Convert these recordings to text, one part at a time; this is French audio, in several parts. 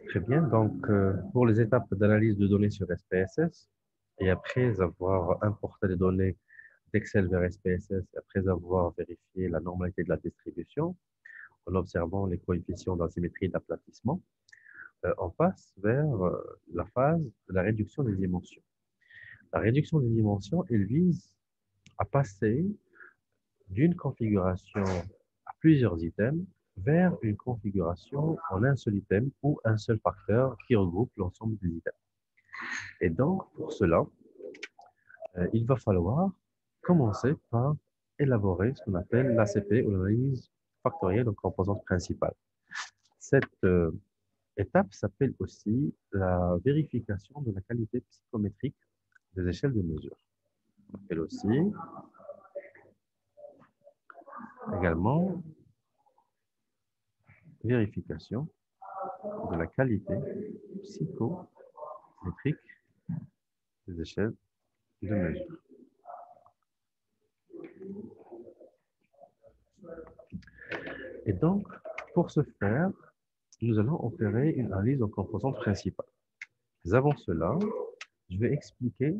Très bien. Donc, pour les étapes d'analyse de données sur SPSS, et après avoir importé les données d'Excel vers SPSS, après avoir vérifié la normalité de la distribution, en observant les coefficients d'asymétrie et d'aplatissement, on passe vers la phase de la réduction des dimensions. La réduction des dimensions, elle vise à passer d'une configuration à plusieurs items vers une configuration en un seul item ou un seul facteur qui regroupe l'ensemble des items. Et donc, pour cela, il va falloir commencer par élaborer ce qu'on appelle l'ACP ou l'analyse factorielle de composante principale. Cette étape s'appelle aussi la vérification de la qualité psychométrique des échelles de mesure. On appelle aussi également vérification de la qualité psychométrique des échelles de mesure. Et donc, pour ce faire, nous allons opérer une analyse en composantes principales. Mais avant cela, je vais expliquer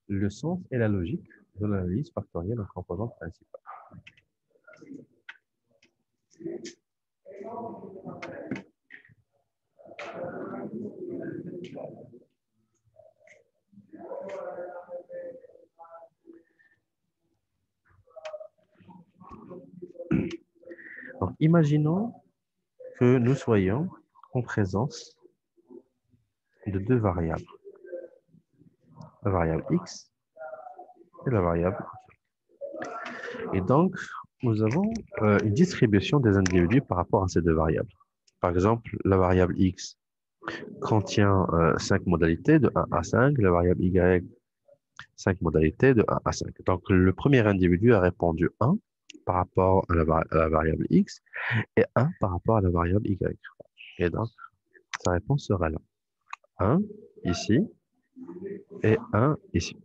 le sens et la logique de l'analyse factorielle en composantes principales. Donc, imaginons que nous soyons en présence de deux variables, la variable x et la variable y. Et donc, nous avons une distribution des individus par rapport à ces deux variables. Par exemple, la variable x contient 5 modalités de 1 à 5, la variable y 5 modalités de 1 à 5. Donc, le premier individu a répondu 1 par rapport à la variable x et 1 par rapport à la variable y. Et donc, sa réponse sera là. 1 ici et 1 ici.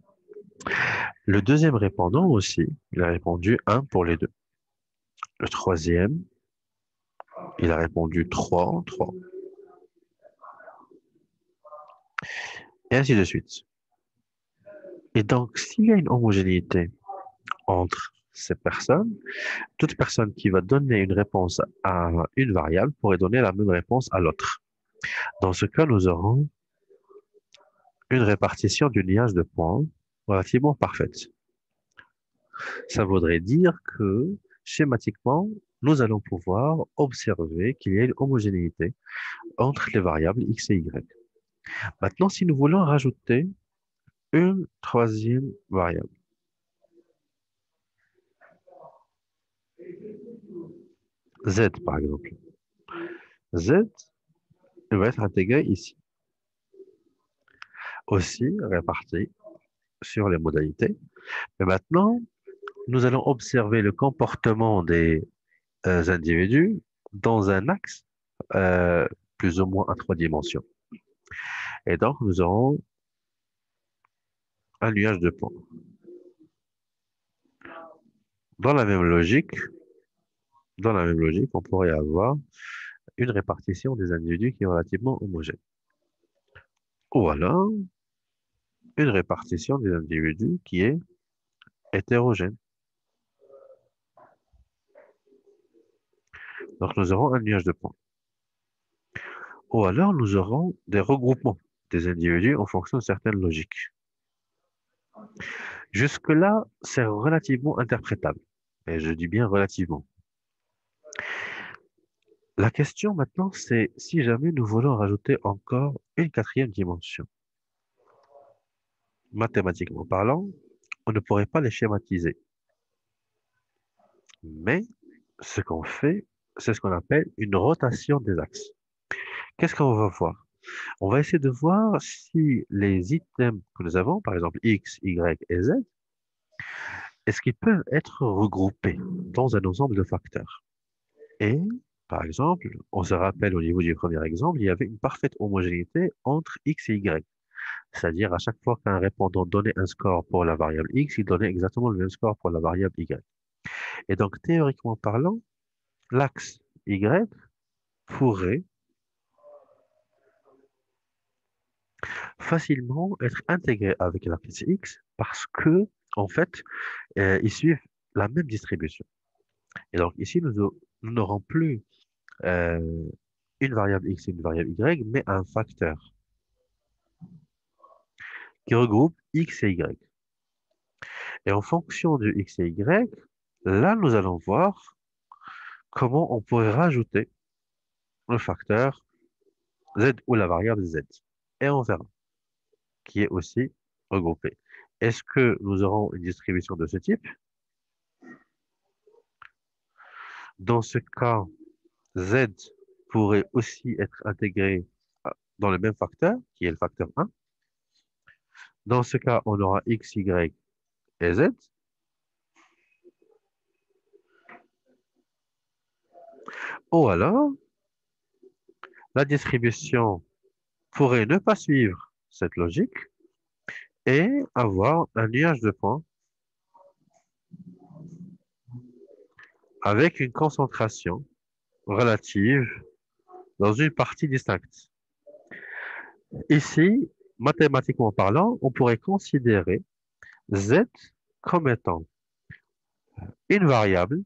Le deuxième répondant aussi, il a répondu 1 pour les deux. Le troisième, il a répondu 3, 3. Et ainsi de suite. Et donc, s'il y a une homogénéité entre ces personnes, toute personne qui va donner une réponse à une variable pourrait donner la même réponse à l'autre. Dans ce cas, nous aurons une répartition du liage de points relativement parfaite. Ça voudrait dire que, schématiquement, nous allons pouvoir observer qu'il y a une homogénéité entre les variables x et y. Maintenant, si nous voulons rajouter une troisième variable, z par exemple, z va être intégré ici. Aussi réparti sur les modalités. Mais maintenant, nous allons observer le comportement des individus dans un axe plus ou moins à 3 dimensions. Et donc, nous aurons un nuage de points. Dans la même logique, on pourrait avoir une répartition des individus qui est relativement homogène. Ou alors, une répartition des individus qui est hétérogène. Donc, nous aurons un nuage de points. Ou alors, nous aurons des regroupements des individus en fonction de certaines logiques. Jusque-là, c'est relativement interprétable. Et je dis bien relativement. La question maintenant, c'est si jamais nous voulons rajouter encore une quatrième dimension. Mathématiquement parlant, on ne pourrait pas les schématiser. Mais ce qu'on fait, c'est ce qu'on appelle une rotation des axes. Qu'est-ce qu'on va voir? On va essayer de voir si les items que nous avons, par exemple X, Y et Z, est-ce qu'ils peuvent être regroupés dans un ensemble de facteurs. Et, par exemple, on se rappelle au niveau du premier exemple, il y avait une parfaite homogénéité entre X et Y. C'est-à-dire, à chaque fois qu'un répondant donnait un score pour la variable X, il donnait exactement le même score pour la variable Y. Et donc, théoriquement parlant, l'axe Y pourrait facilement être intégrés avec la classe X parce que, en fait, ils suivent la même distribution. Et donc ici, nous n'aurons plus euh, une variable X et une variable Y, mais un facteur qui regroupe X et Y. Et en fonction de X et Y, là, nous allons voir comment on pourrait rajouter le facteur Z ou la variable Z. Et on verra qui est aussi regroupé. Est-ce que nous aurons une distribution de ce type? Dans ce cas, Z pourrait aussi être intégré dans le même facteur, qui est le facteur 1. Dans ce cas, on aura X, Y et Z. Ou alors, la distribution pourrait ne pas suivre cette logique et avoir un nuage de points avec une concentration relative dans une partie distincte. Ici, mathématiquement parlant, on pourrait considérer Z comme étant une variable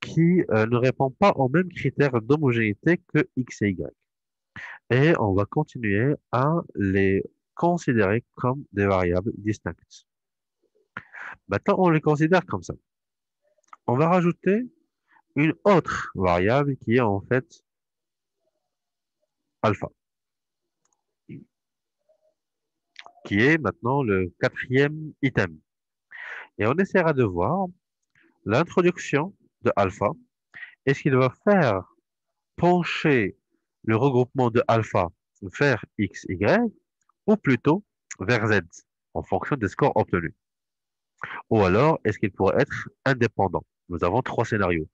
qui ne répond pas aux mêmes critères d'homogénéité que X et Y. Et on va continuer à les considérer comme des variables distinctes. Maintenant, on les considère comme ça. On va rajouter une autre variable qui est en fait alpha, qui est maintenant le quatrième item. Et on essaiera de voir l'introduction de alpha. Est-ce qu'il va faire pencher le regroupement de alpha vers x, y, ou plutôt vers z, en fonction des scores obtenus? Ou alors, est-ce qu'il pourrait être indépendant? Nous avons trois scénarios.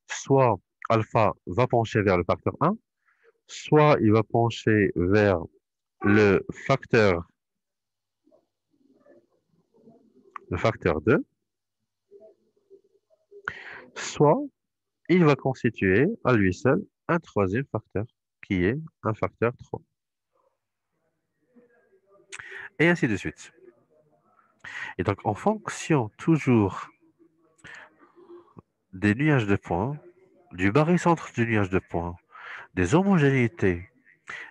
Soit alpha va pencher vers le facteur 1, soit il va pencher vers le facteur, le facteur 2, soit il va constituer à lui seul un troisième facteur, qui est un facteur 3. Et ainsi de suite. Et donc, en fonction toujours des nuages de points, du barycentre du nuage de points, des homogénéités,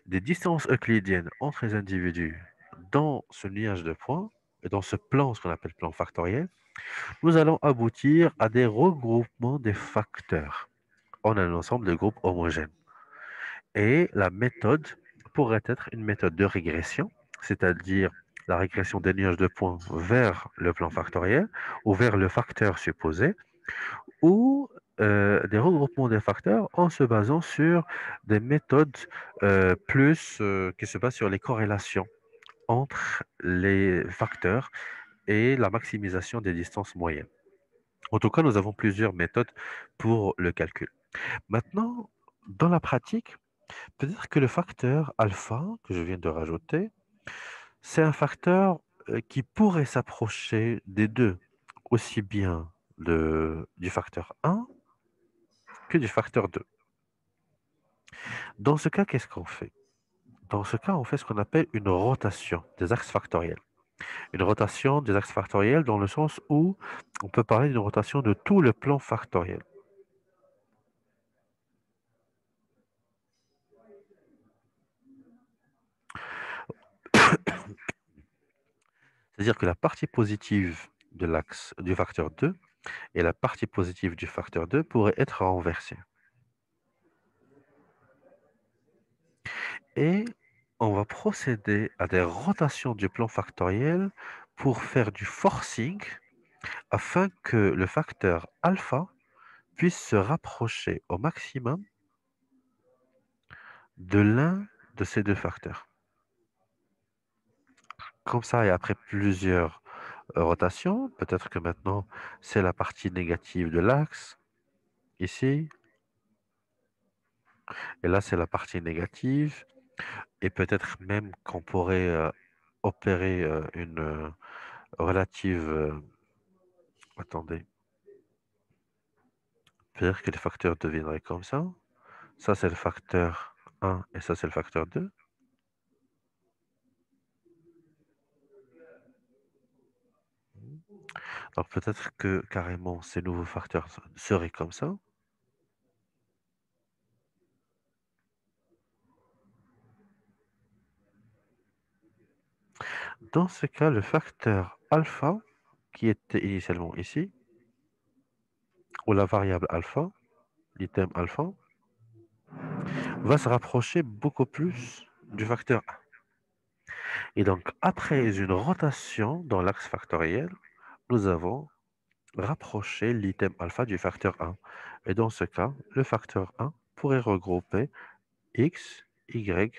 des distances euclidiennes entre les individus dans ce nuage de points, et dans ce plan, ce qu'on appelle plan factoriel, nous allons aboutir à des regroupements des facteurs en un ensemble de groupes homogènes. Et la méthode pourrait être une méthode de régression, c'est-à-dire la régression des nuages de points vers le plan factoriel ou vers le facteur supposé, ou des regroupements des facteurs en se basant sur des méthodes qui se basent sur les corrélations entre les facteurs et la maximisation des distances moyennes. En tout cas, nous avons plusieurs méthodes pour le calcul. Maintenant, dans la pratique, peut-être que le facteur alpha que je viens de rajouter, c'est un facteur qui pourrait s'approcher des deux, aussi bien du facteur 1 que du facteur 2. Dans ce cas, qu'est-ce qu'on fait? Dans ce cas, on fait ce qu'on appelle une rotation des axes factoriels. Une rotation des axes factoriels dans le sens où on peut parler d'une rotation de tout le plan factoriel. C'est-à-dire que la partie positive de l'axe du facteur 2 et la partie positive du facteur 2 pourraient être renversées. Et on va procéder à des rotations du plan factoriel pour faire du forcing afin que le facteur alpha puisse se rapprocher au maximum de l'un de ces deux facteurs. Comme ça, et après plusieurs rotations, peut-être que maintenant c'est la partie négative de l'axe, ici, et là c'est la partie négative, et peut-être même qu'on pourrait opérer une relative... attendez, peut-être que les facteurs deviendraient comme ça. Ça c'est le facteur 1 et ça c'est le facteur 2. Alors peut-être que carrément ces nouveaux facteurs seraient comme ça. Dans ce cas, le facteur alpha, qui était initialement ici, ou la variable alpha, l'item alpha, va se rapprocher beaucoup plus du facteur 1. Et donc, après une rotation dans l'axe factoriel, nous avons rapproché l'item alpha du facteur 1. Et dans ce cas, le facteur 1 pourrait regrouper x, y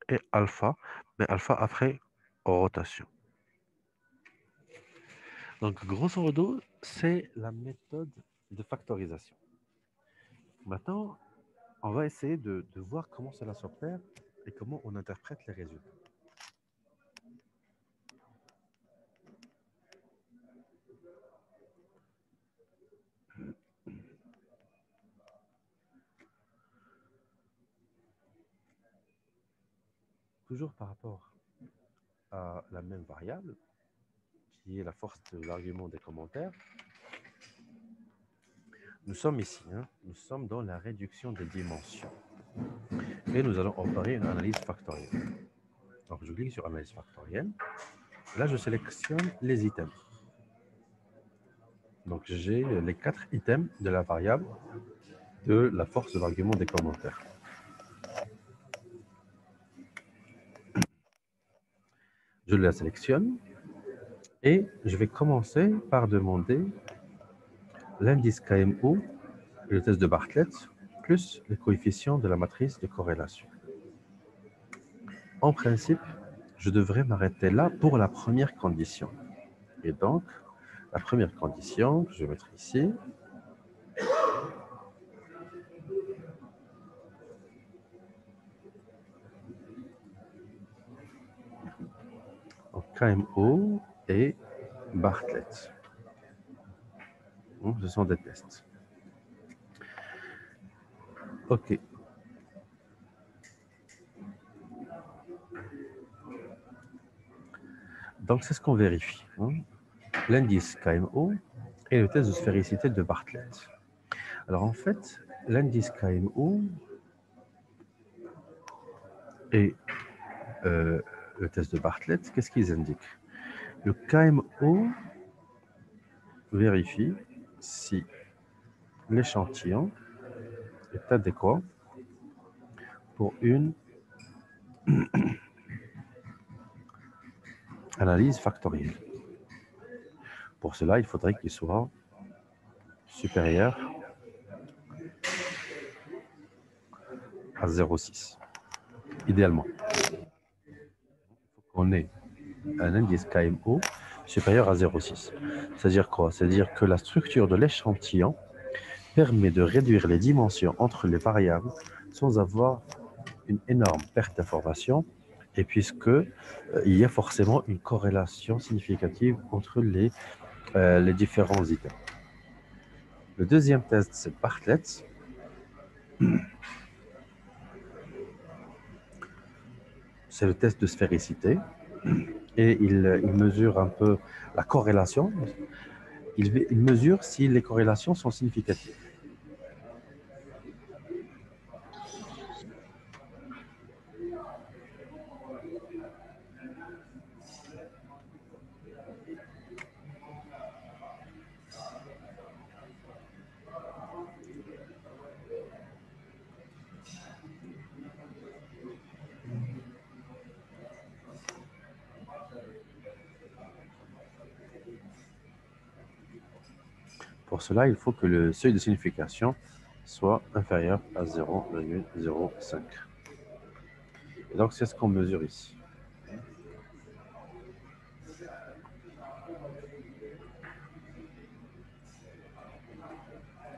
et alpha, mais alpha après rotation. Donc, grosso modo, c'est la méthode de factorisation. Maintenant, on va essayer de voir comment cela s'opère et comment on interprète les résultats. Toujours par rapport à la même variable, qui est la force de l'argument des commentaires, nous sommes ici, nous sommes dans la réduction des dimensions. Et nous allons opérer une analyse factorielle. Donc, je clique sur analyse factorielle. Là, je sélectionne les items. Donc, j'ai les 4 items de la variable de la force de l'argument des commentaires. Je la sélectionne et je vais commencer par demander l'indice KMO et le test de Bartlett plus les coefficients de la matrice de corrélation. En principe, je devrais m'arrêter là pour la première condition. Et donc, la première condition que je vais mettre ici, donc KMO et Bartlett. Ce sont des tests. OK. Donc, c'est ce qu'on vérifie. L'indice KMO et le test de sphéricité de Bartlett. Alors, en fait, l'indice KMO et le test de Bartlett, qu'est-ce qu'ils indiquent? Le KMO vérifie si l'échantillon est adéquat pour une analyse factorielle. Pour cela, il faudrait qu'il soit supérieur à 0,6, idéalement. Il faut qu'on ait un indice KMO supérieur à 0,6. C'est-à-dire quoi? C'est-à-dire que la structure de l'échantillon permet de réduire les dimensions entre les variables sans avoir une énorme perte d'information et puisque il y a forcément une corrélation significative entre les différents items. Le deuxième test, c'est Bartlett. C'est le test de sphéricité et il mesure un peu la corrélation. Il mesure si les corrélations sont significatives. Pour cela, il faut que le seuil de signification soit inférieur à 0,05. Et donc, c'est ce qu'on mesure ici.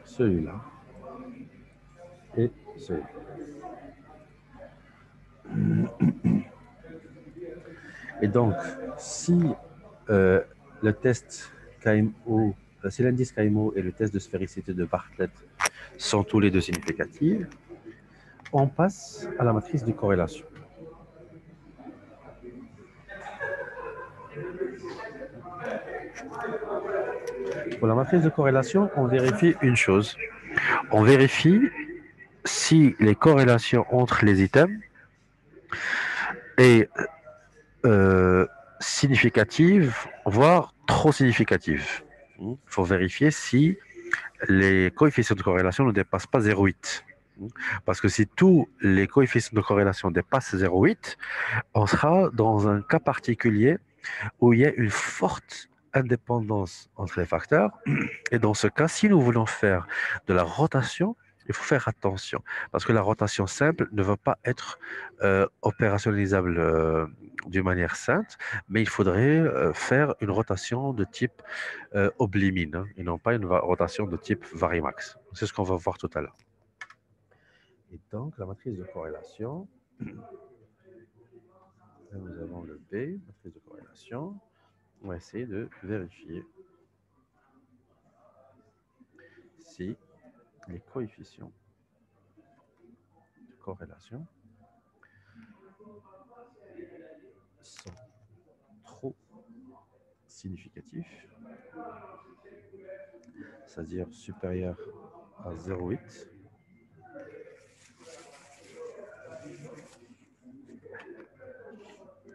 Celui-là et celui-là. Et donc, si le test KMO, si l'indice KMO et le test de sphéricité de Bartlett sont tous les deux significatifs, on passe à la matrice de corrélation. Pour la matrice de corrélation, on vérifie une chose. On vérifie si les corrélations entre les items est significative, voire trop significative. Il faut vérifier si les coefficients de corrélation ne dépassent pas 0,8. Parce que si tous les coefficients de corrélation dépassent 0,8, on sera dans un cas particulier où il y a une forte indépendance entre les facteurs. Et dans ce cas, si nous voulons faire de la rotation, il faut faire attention, parce que la rotation simple ne va pas être opérationnalisable d'une manière simple, mais il faudrait faire une rotation de type oblimine, hein, et non pas une rotation de type varimax. C'est ce qu'on va voir tout à l'heure. Et donc, la matrice de corrélation, là, nous avons le B, matrice de corrélation. On va essayer de vérifier si les coefficients de corrélation sont trop significatifs, c'est-à-dire supérieurs à 0,8,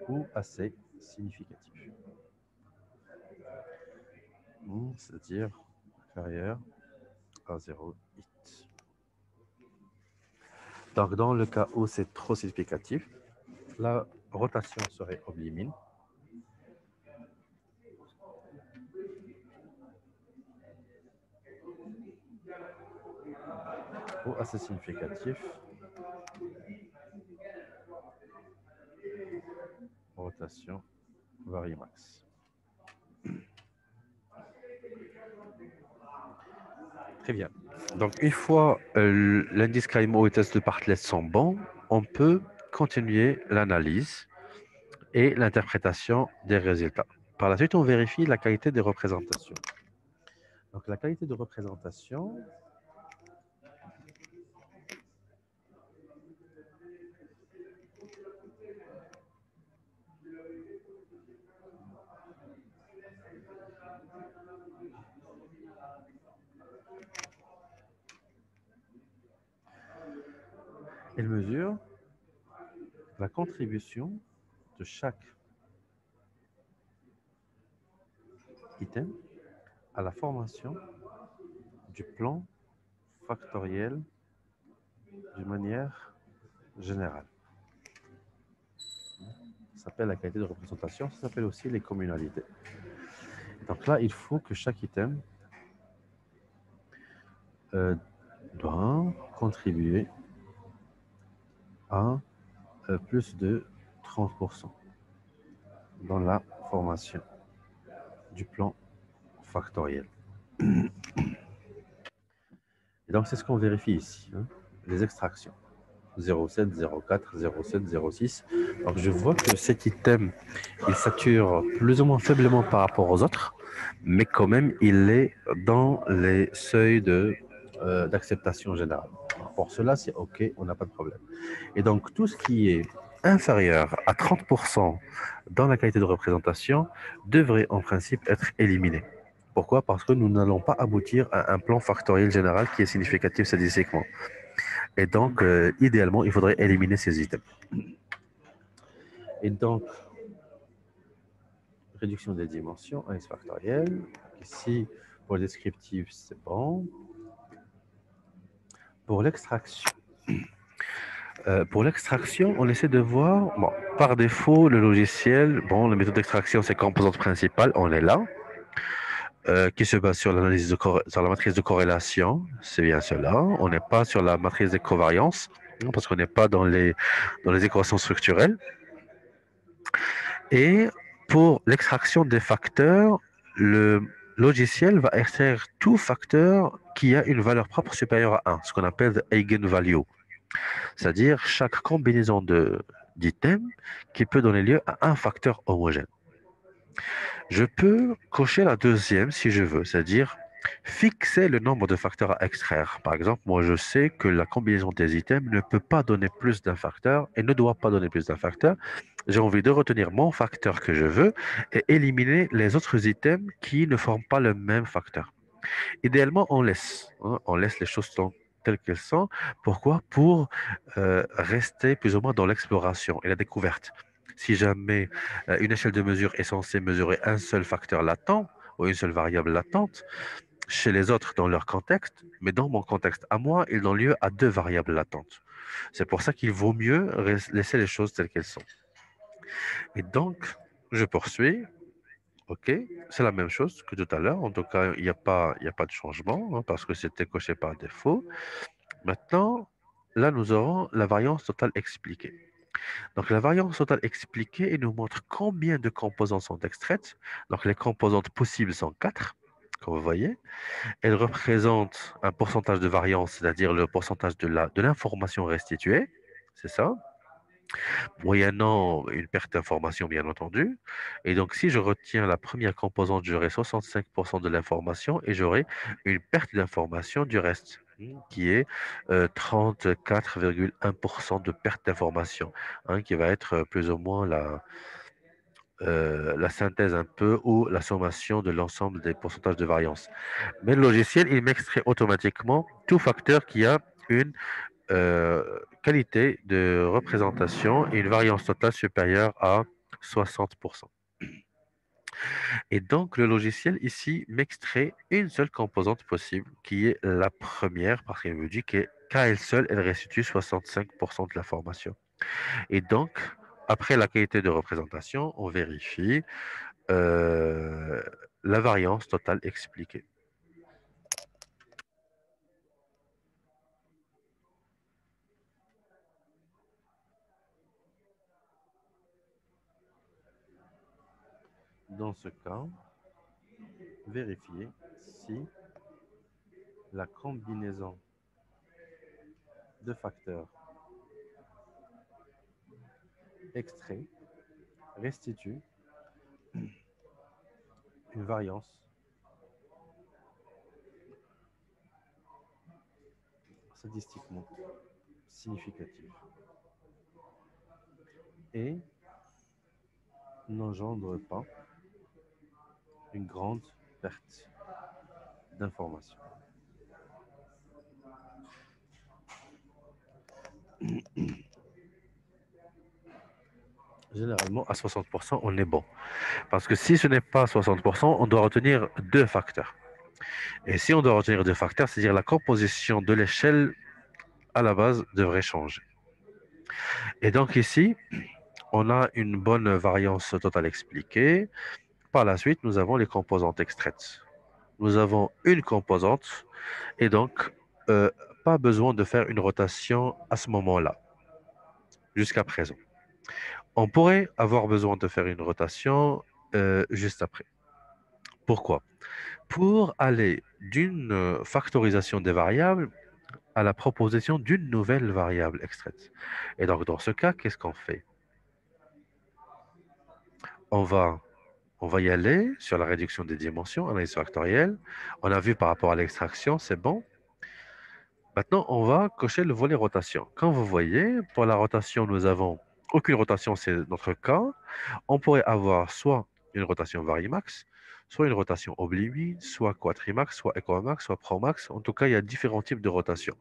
ou assez significatifs, c'est-à-dire inférieur à 0,8. Donc, dans le cas où c'est trop significatif, la rotation serait oblimine. Ou assez significatif, rotation varimax. Très bien. Donc, une fois l'indice KMO et test de Bartlett sont bons, on peut continuer l'analyse et l'interprétation des résultats. Par la suite, on vérifie la qualité des représentations. Donc, la qualité de représentation, elle mesure la contribution de chaque item à la formation du plan factoriel d'une manière générale. Ça s'appelle la qualité de représentation, ça s'appelle aussi les communalités. Donc là, il faut que chaque item doit contribuer à plus de 30% dans la formation du plan factoriel. Et donc, c'est ce qu'on vérifie ici, hein, les extractions. 0,7, 0,4, 0,7, 0,6. Donc, je vois que cet item, il sature plus ou moins faiblement par rapport aux autres, mais quand même, il est dans les seuils d'acceptation générale. Pour cela, c'est OK, on n'a pas de problème. Et donc, tout ce qui est inférieur à 30% dans la qualité de représentation devrait en principe être éliminé. Pourquoi? Parce que nous n'allons pas aboutir à un plan factoriel général qui est significatif statistiquement. Et donc, idéalement, il faudrait éliminer ces items. Et donc, réduction des dimensions, 1 factoriel. Ici, pour le descriptif, c'est bon. Pour l'extraction, on essaie de voir, bon, par défaut, le logiciel, bon, la méthode d'extraction, c'est composante principale, on est là, qui se base sur l'analyse sur la matrice de corrélation, c'est bien cela. On n'est pas sur la matrice de covariance, parce qu'on n'est pas dans les équations structurelles. Et pour l'extraction des facteurs, le logiciel va extraire tout facteur qui a une valeur propre supérieure à 1, ce qu'on appelle the eigenvalue. C'est-à-dire chaque combinaison d'items qui peut donner lieu à un facteur homogène. Je peux cocher la deuxième si je veux, c'est-à-dire Fixer le nombre de facteurs à extraire. Par exemple, moi, je sais que la combinaison des items ne peut pas donner plus d'un facteur et ne doit pas donner plus d'un facteur. J'ai envie de retenir mon facteur que je veux et éliminer les autres items qui ne forment pas le même facteur. Idéalement, on laisse les choses telles qu'elles sont. Pourquoi? Pour rester plus ou moins dans l'exploration et la découverte. Si jamais une échelle de mesure est censée mesurer un seul facteur latent ou une seule variable latente, chez les autres dans leur contexte, mais dans mon contexte à moi, ils donnent lieu à deux variables latentes. C'est pour ça qu'il vaut mieux laisser les choses telles qu'elles sont. Et donc, je poursuis. OK, c'est la même chose que tout à l'heure. En tout cas, il y a pas de changement hein, parce que c'était coché par défaut. Maintenant, là, nous aurons la variance totale expliquée. Donc, la variance totale expliquée, elle nous montre combien de composantes sont extraites. Donc, les composantes possibles sont 4, comme vous voyez. Elle représente un pourcentage de variance, c'est-à-dire le pourcentage de l'information restituée. C'est ça, moyennant une perte d'information, bien entendu. Et donc, si je retiens la première composante, j'aurai 65% de l'information et j'aurai une perte d'information du reste, qui est 34,1% de perte d'information, hein, qui va être plus ou moins la synthèse un peu ou la sommation de l'ensemble des pourcentages de variance. Mais le logiciel, il m'extrait automatiquement tout facteur qui a une qualité de représentation et une variance totale supérieure à 60%. Et donc, le logiciel ici m'extrait une seule composante possible, qui est la première, parce qu'elle me dit qu'à elle seule, elle restitue 65% de l'information. Et donc, après la qualité de représentation, on vérifie euh, la variance totale expliquée. Dans ce cas, vérifier si la combinaison de facteurs extraits restitue une variance statistiquement significative et n'engendre pas une grande perte d'information. Généralement, à 60%, on est bon. Parce que si ce n'est pas 60%, on doit retenir deux facteurs. Et si on doit retenir deux facteurs, c'est-à-dire la composition de l'échelle à la base devrait changer. Et donc ici, on a une bonne variance totale expliquée. Par la suite, nous avons les composantes extraites. Nous avons une composante et donc euh, pas besoin de faire une rotation à ce moment-là, jusqu'à présent. On pourrait avoir besoin de faire une rotation juste après. Pourquoi? Pour aller d'une factorisation des variables à la proposition d'une nouvelle variable extraite. Et donc, dans ce cas, qu'est-ce qu'on fait? On va, on va y aller sur la réduction des dimensions, analyse factorielle. On a vu par rapport à l'extraction, c'est bon. Maintenant, on va cocher le volet rotation. Comme vous voyez, pour la rotation, nous avons aucune rotation, c'est notre cas. On pourrait avoir soit une rotation varimax, soit une rotation oblique, soit quatrimax, soit equamax, soit promax. En tout cas, il y a différents types de rotations.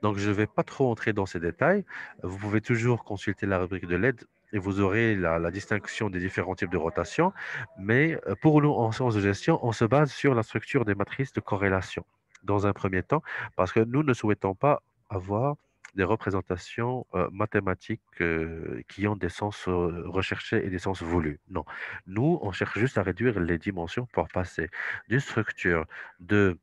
Donc, je ne vais pas trop entrer dans ces détails. Vous pouvez toujours consulter la rubrique de l'aide et vous aurez la distinction des différents types de rotation. Mais pour nous, en sciences de gestion, on se base sur la structure des matrices de corrélation dans un premier temps, parce que nous ne souhaitons pas avoir des représentations mathématiques qui ont des sens recherchés et des sens voulus. Non. Nous, on cherche juste à réduire les dimensions d'une structure de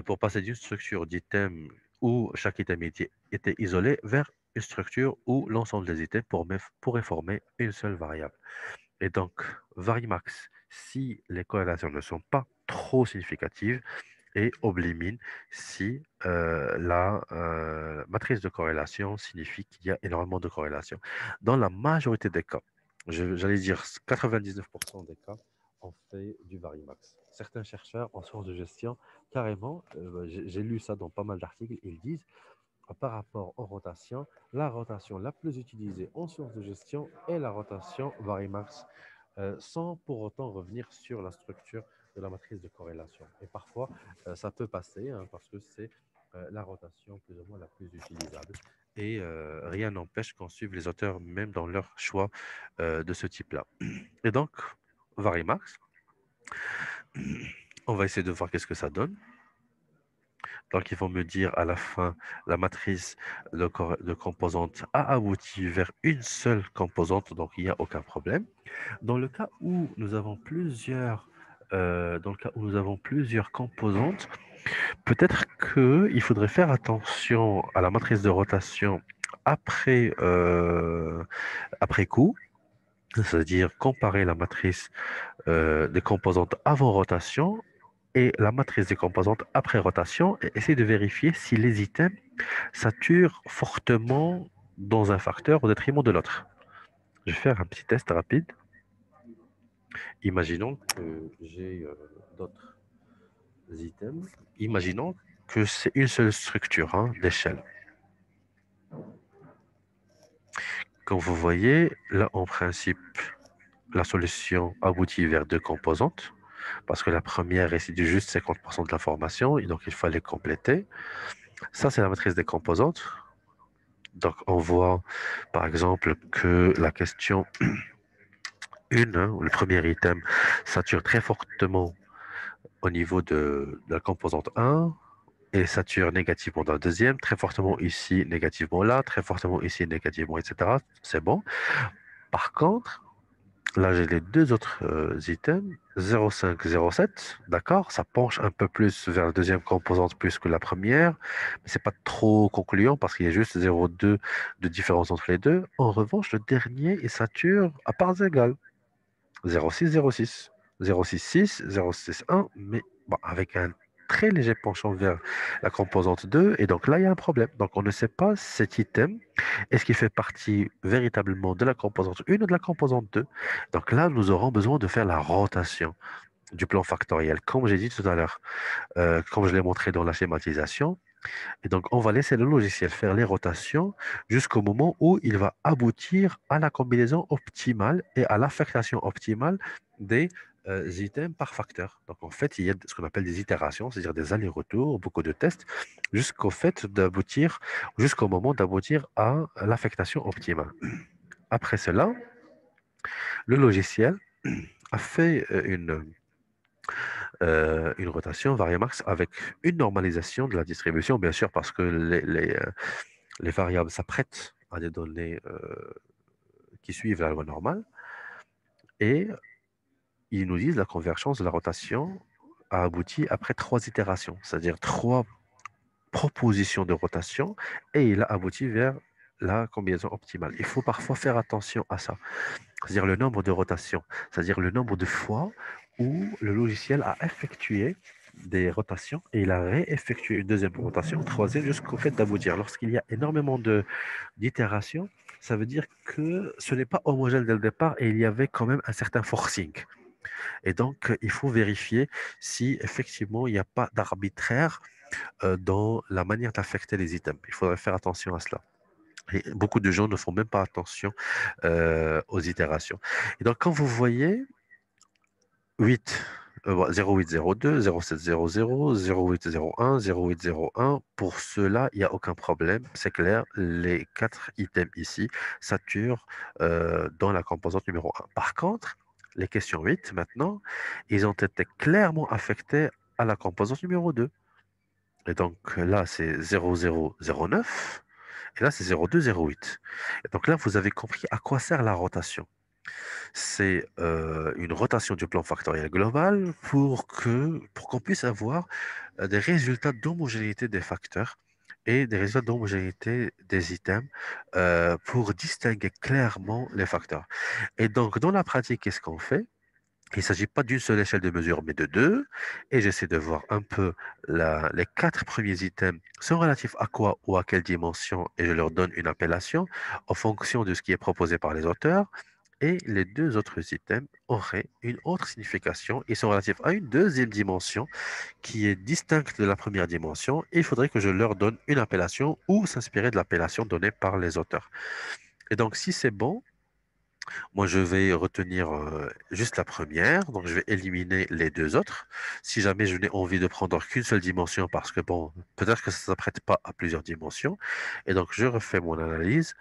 pour passer d'une structure d'item où chaque item était isolé vers une structure où l'ensemble des items pourrait former une seule variable. Et donc, varimax si les corrélations ne sont pas trop significatives et oblimine si la matrice de corrélation signifie qu'il y a énormément de corrélations. Dans la majorité des cas, j'allais dire 99% des cas, on fait du varimax. Certains chercheurs en sciences de gestion, carrément, j'ai lu ça dans pas mal d'articles, ils disent, par rapport aux rotations, la rotation la plus utilisée en sciences de gestion est la rotation varimax, sans pour autant revenir sur la structure de la matrice de corrélation. Et parfois, ça peut passer, hein, parce que c'est la rotation plus ou moins la plus utilisable. Et rien n'empêche qu'on suive les auteurs même dans leur choix de ce type-là. Et donc, Varimax, on va essayer de voir qu'est-ce que ça donne. Donc, ils vont me dire à la fin, la matrice de composantes a abouti vers une seule composante, donc il n'y a aucun problème. Dans le cas où nous avons plusieurs composantes, peut-être qu'il faudrait faire attention à la matrice de rotation après, après coup, c'est-à-dire comparer la matrice des composantes avant rotation et la matrice des composantes après rotation et essayer de vérifier si les items saturent fortement dans un facteur au détriment de l'autre. Je vais faire un petit test rapide. Imaginons que j'ai d'autres items. Imaginons que c'est une seule structure, hein, d'échelle. Comme vous voyez, là, en principe, la solution aboutit vers deux composantes, parce que la première résidue juste 50% de l'information, et donc il fallait compléter. Ça, c'est la matrice des composantes. Donc, on voit, par exemple, que la question 1, hein, le premier item, sature très fortement au niveau de la composante 1, et sature négativement dans la deuxième, très fortement ici, négativement là, très fortement ici, négativement, etc. C'est bon. Par contre, là, j'ai les deux autres items, 0,5, 0,7, d'accord? Ça penche un peu plus vers la deuxième composante plus que la première, mais c'est pas trop concluant parce qu'il y a juste 0,2 de différence entre les deux. En revanche, le dernier, il sature à parts égales, 0,6, 0,6, 0,66, 0,61, mais bon, avec un très léger penchant vers la composante 2, et donc là, il y a un problème. Donc, on ne sait pas cet item, est-ce qu'il fait partie véritablement de la composante 1 ou de la composante 2. Donc là, nous aurons besoin de faire la rotation du plan factoriel, comme j'ai dit tout à l'heure, comme je l'ai montré dans la schématisation. Et donc, on va laisser le logiciel faire les rotations jusqu'au moment où il va aboutir à la combinaison optimale et à l'affectation optimale des items par facteur. Donc, en fait, il y a ce qu'on appelle des itérations, c'est-à-dire des allers-retours, beaucoup de tests, jusqu'au moment d'aboutir à l'affectation optimale. Après cela, le logiciel a fait une rotation variamax avec une normalisation de la distribution, bien sûr, parce que les variables s'apprêtent à des données qui suivent la loi normale. Et ils nous disent la convergence de la rotation a abouti après trois itérations, c'est-à-dire trois propositions de rotation, et il a abouti vers la combinaison optimale. Il faut parfois faire attention à ça, c'est-à-dire le nombre de rotations, c'est-à-dire le nombre de fois où le logiciel a effectué des rotations et il a réeffectué une deuxième rotation, une troisième, jusqu'au fait d'aboutir. Lorsqu'il y a énormément d'itérations, ça veut dire que ce n'est pas homogène dès le départ et il y avait quand même un certain forcing. Et donc, il faut vérifier si effectivement il n'y a pas d'arbitraire dans la manière d'affecter les items. Il faudrait faire attention à cela. Et beaucoup de gens ne font même pas attention aux itérations. Et donc, quand vous voyez 8, 0802, 0700, 0801, 0801, pour ceux-là, il n'y a aucun problème. C'est clair, les quatre items ici saturent dans la composante numéro 1. Par contre, les questions 8, maintenant, ils ont été clairement affectés à la composante numéro 2. Et donc là, c'est 0009. Et là, c'est 0208. Et donc là, vous avez compris à quoi sert la rotation. C'est une rotation du plan factoriel global pour qu'on puisse avoir des résultats d'homogénéité des facteurs et des résultats d'homogénéité des items pour distinguer clairement les facteurs. Et donc, dans la pratique, qu'est-ce qu'on fait? Il ne s'agit pas d'une seule échelle de mesure, mais de deux. Et j'essaie de voir un peu les quatre premiers items sont relatifs à quoi ou à quelle dimension, et je leur donne une appellation en fonction de ce qui est proposé par les auteurs. Et les deux autres items auraient une autre signification. Ils sont relatifs à une deuxième dimension qui est distincte de la première dimension. Et il faudrait que je leur donne une appellation ou s'inspirer de l'appellation donnée par les auteurs. Et donc, si c'est bon, moi, je vais retenir juste la première. Donc, je vais éliminer les deux autres. Si jamais je n'ai envie de prendre qu'une seule dimension, parce que, bon, peut-être que ça ne s'apprête pas à plusieurs dimensions. Et donc, je refais mon analyse.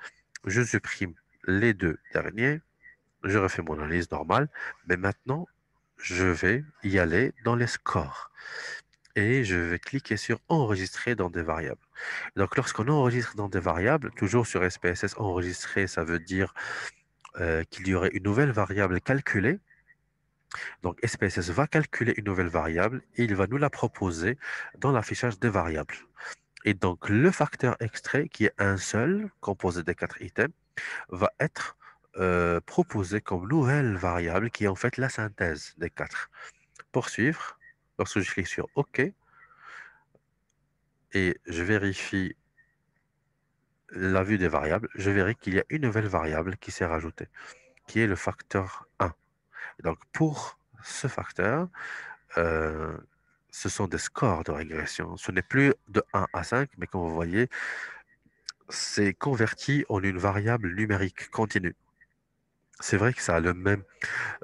Je supprime les deux derniers. Je refais mon analyse normale. Mais maintenant, je vais y aller dans les scores. Et je vais cliquer sur enregistrer dans des variables. Donc, lorsqu'on enregistre dans des variables, toujours sur SPSS, enregistrer, ça veut dire qu'il y aurait une nouvelle variable calculée. Donc, SPSS va calculer une nouvelle variable et il va nous la proposer dans l'affichage des variables. Et donc, le facteur extrait, qui est un seul, composé des quatre items, va être proposé comme nouvelle variable, qui est en fait la synthèse des quatre. Poursuivre, lorsque je clique sur OK et je vérifie la vue des variables, je verrai qu'il y a une nouvelle variable qui s'est rajoutée, qui est le facteur 1. Et donc, pour ce facteur, euh, ce sont des scores de régression. Ce n'est plus de 1 à 5, mais comme vous voyez, c'est converti en une variable numérique continue. C'est vrai que ça a la même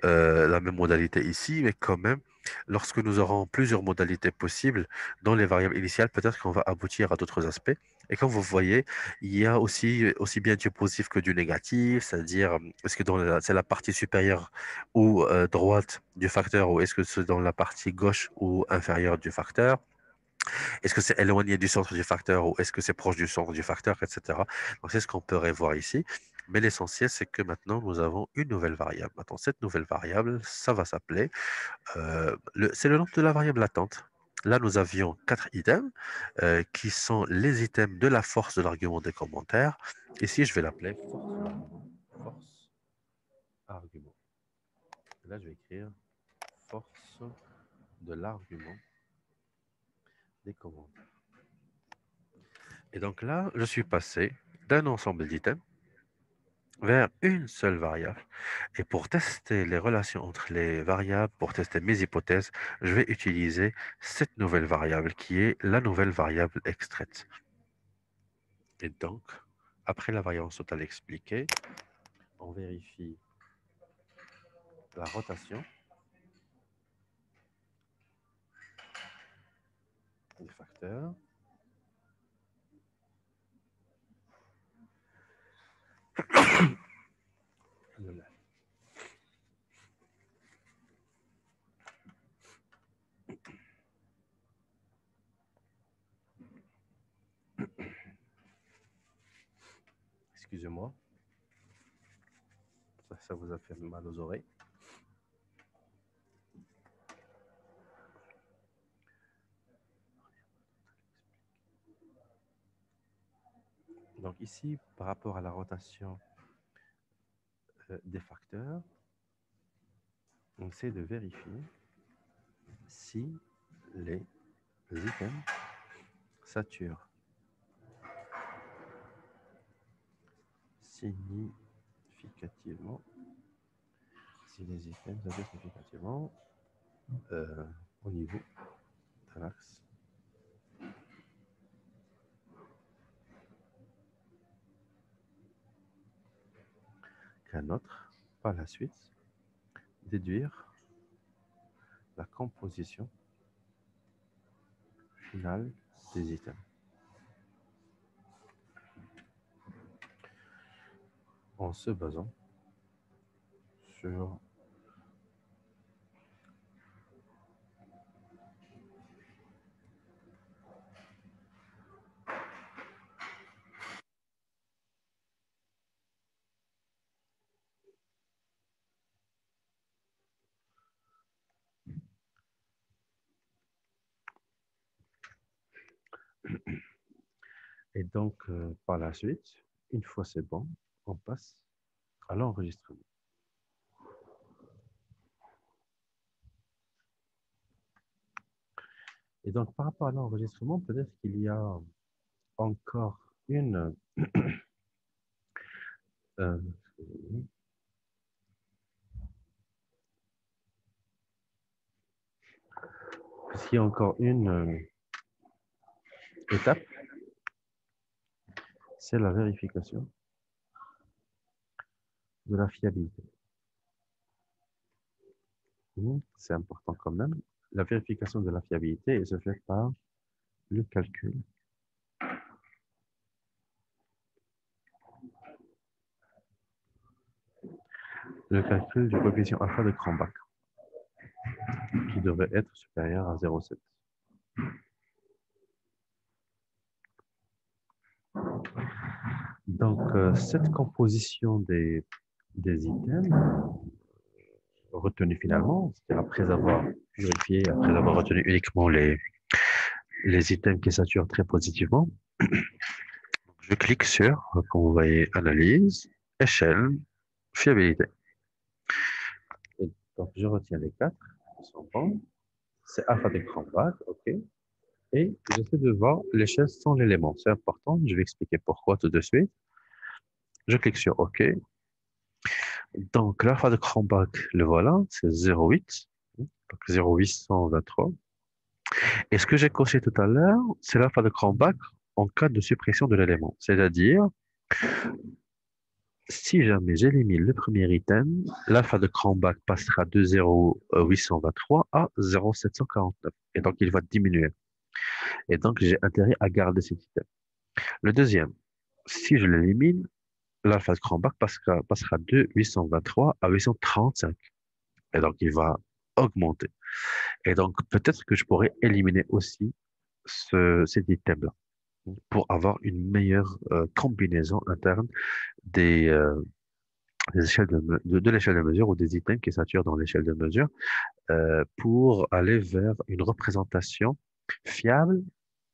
modalité ici, mais quand même, lorsque nous aurons plusieurs modalités possibles dans les variables initiales, peut-être qu'on va aboutir à d'autres aspects. Et comme vous voyez, il y a aussi bien du positif que du négatif, c'est-à-dire, est-ce que c'est la partie supérieure ou droite du facteur, ou est-ce que c'est dans la partie gauche ou inférieure du facteur? Est-ce que c'est éloigné du centre du facteur ou est-ce que c'est proche du centre du facteur, etc. Donc, c'est ce qu'on peut voir ici. Mais l'essentiel, c'est que maintenant, nous avons une nouvelle variable. Maintenant, cette nouvelle variable, ça va s'appeler, c'est le nom de la variable latente. Là, nous avions quatre items qui sont les items de la force de l'argument des commentaires. Ici, je vais l'appeler force argument. Là, je vais écrire force de l'argument des commentaires. Et donc là, je suis passé d'un ensemble d'items vers une seule variable. Et pour tester les relations entre les variables, pour tester mes hypothèses, je vais utiliser cette nouvelle variable qui est la nouvelle variable extraite. Et donc, après la variance totale expliquée, on vérifie la rotation des facteurs. Excusez-moi, ça vous a fait mal aux oreilles. Donc ici, par rapport à la rotation des facteurs, on essaie de vérifier si les items saturent significativement, si les items saturent significativement au niveau de l'axe qu'un autre, par la suite, déduire la composition finale des items en se basant sur et donc par la suite, une fois c'est bon, on passe à l'enregistrement. Et donc par rapport à l'enregistrement, peut-être qu'il y a encore une S'il y a encore une étape, c'est la vérification de la fiabilité. C'est important quand même. La vérification de la fiabilité elle se fait par le calcul du coefficient alpha de Cranbach, qui devrait être supérieur à 0,7. Donc, cette composition des items retenus finalement, c'est-à-dire après avoir purifié, après avoir retenu uniquement les items qui saturent très positivement, je clique sur, comme vous voyez, analyse, échelle, fiabilité. Et donc, je retiens les quatre qui sont bons. C'est alpha de Cranbach, OK. Et j'essaie de voir l'échelle sans l'élément. C'est important, je vais expliquer pourquoi tout de suite. Je clique sur OK. Donc, l'alpha de Cranbach, le voilà, c'est 0,8. Donc, 0,823. Et ce que j'ai coché tout à l'heure, c'est l'alpha de Cranbach en cas de suppression de l'élément. C'est-à-dire, si jamais j'élimine le premier item, l'alpha de Cranbach passera de 0,823 à 0,749. Et donc, il va diminuer. Et donc, j'ai intérêt à garder cet item. Le deuxième, si je l'élimine, l'alpha de Cranbach passera de 823 à 835. Et donc, il va augmenter. Et donc, peut-être que je pourrais éliminer aussi cet item-là pour avoir une meilleure combinaison interne des, échelles de l'échelle de mesure ou des items qui saturent dans l'échelle de mesure pour aller vers une représentation fiable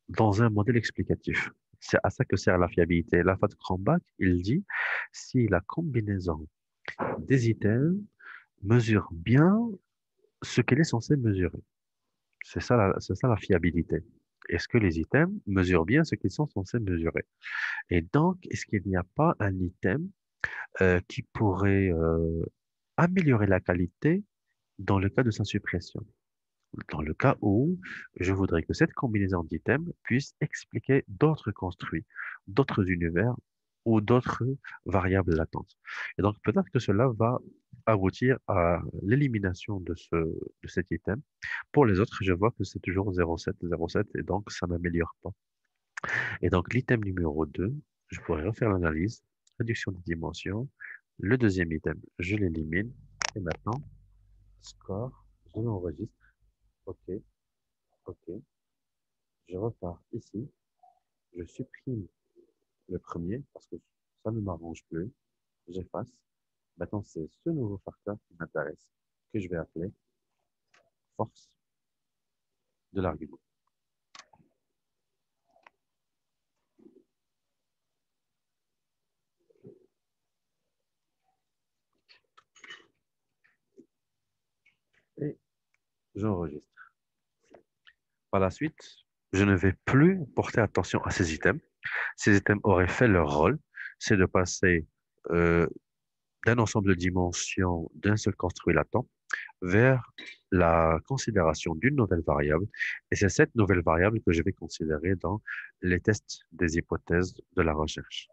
dans un modèle explicatif. C'est à ça que sert la fiabilité. L'alpha de Cranbach, il dit si la combinaison des items mesure bien ce qu'elle est censée mesurer. C'est ça la fiabilité. Est-ce que les items mesurent bien ce qu'ils sont censés mesurer? Et donc, est-ce qu'il n'y a pas un item qui pourrait améliorer la qualité dans le cas de sa suppression? Dans le cas où je voudrais que cette combinaison d'items puisse expliquer d'autres construits, d'autres univers ou d'autres variables latentes. Et donc, peut-être que cela va aboutir à l'élimination de cet item. Pour les autres, je vois que c'est toujours 0,7, 0,7, et donc ça n'améliore pas. Et donc, l'item numéro 2, je pourrais refaire l'analyse, réduction des dimensions. Le deuxième item, je l'élimine. Et maintenant, score, je l'enregistre. OK, OK. Je repars ici. Je supprime le premier parce que ça ne m'arrange plus. J'efface. Maintenant, c'est ce nouveau facteur qui m'intéresse, que je vais appeler force de l'argument. Et j'enregistre. Par la suite, je ne vais plus porter attention à ces items. Ces items auraient fait leur rôle, c'est de passer euh, d'un ensemble de dimensions d'un seul construit latent vers la considération d'une nouvelle variable. Et c'est cette nouvelle variable que je vais considérer dans les tests des hypothèses de la recherche.